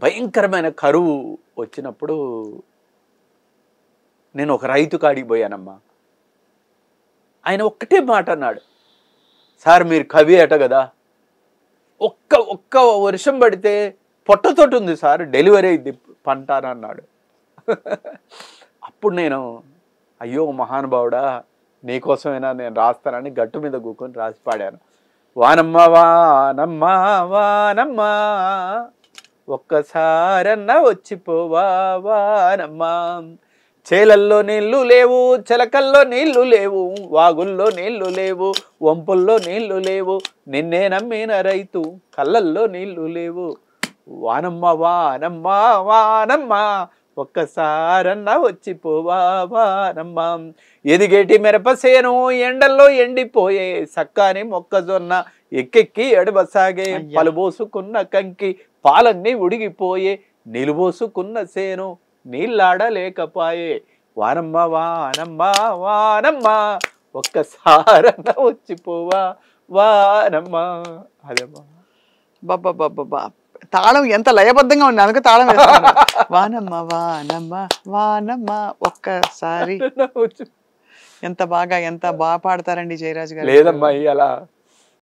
భయంకరమైన కరువు వచ్చినప్పుడు నేను ఒక రైతు కాడికి పోయానమ్మా. ఆయన ఒక్కటే మాట అన్నాడు, సార్ మీరు కవి అట కదా, ఒక్క వర్షం పడితే పొట్టతోటి ఉంది సార్, డెలివరీ అయింది పంట అని అన్నాడు. అప్పుడు నేను అయ్యో మహానుభావుడా, నీకోసమైనా నేను రాస్తానని గట్టు మీద కూకొని రాసి పాడాను. వానమ్మ వానమ్మ వానమ్మ ఒక్కసారన్నా వచ్చిపోవా వానమ్మ, చేలల్లో నీళ్లు లేవు, చెలకల్లో నీళ్లు లేవు, వాగుల్లో నీళ్లు లేవు, వంపుల్లో నీళ్లు లేవు, నిన్నే నమ్మిన రైతు కళ్ళల్లో నీళ్లు లేవు. వానమ్మ వానమ్మ వానమ్మ ఒక్కసారన్నా వచ్చిపోవా వానమ్మ, ఎదిగేటి మిరపసేను ఎండల్లో ఎండిపోయే, సక్కాని మొక్కజొన్న ఎక్కెక్కి ఎడబసాగే, పలుబోసుకున్న కంకి పాలన్నీ ఉడిగిపోయే, నిలుబోసుకున్న సేను నీళ్ళాడలేకపాయే. వానమ్మ వానమ్మ వానమ్మ ఒక్కసారన్నా వచ్చిపోవా వానమ్మ. అదేమ్మా. బాబా తాళం ఎంత లయబద్ధంగా ఉంది, అందుకే తాళం వేస్తున్నాను. వానమ్మ వానమ్మ వానమ్మ ఒక్కసారి. ఎంత బాగా పాడతారండి జయరాజ్ గారు. లేదమ్మా అలా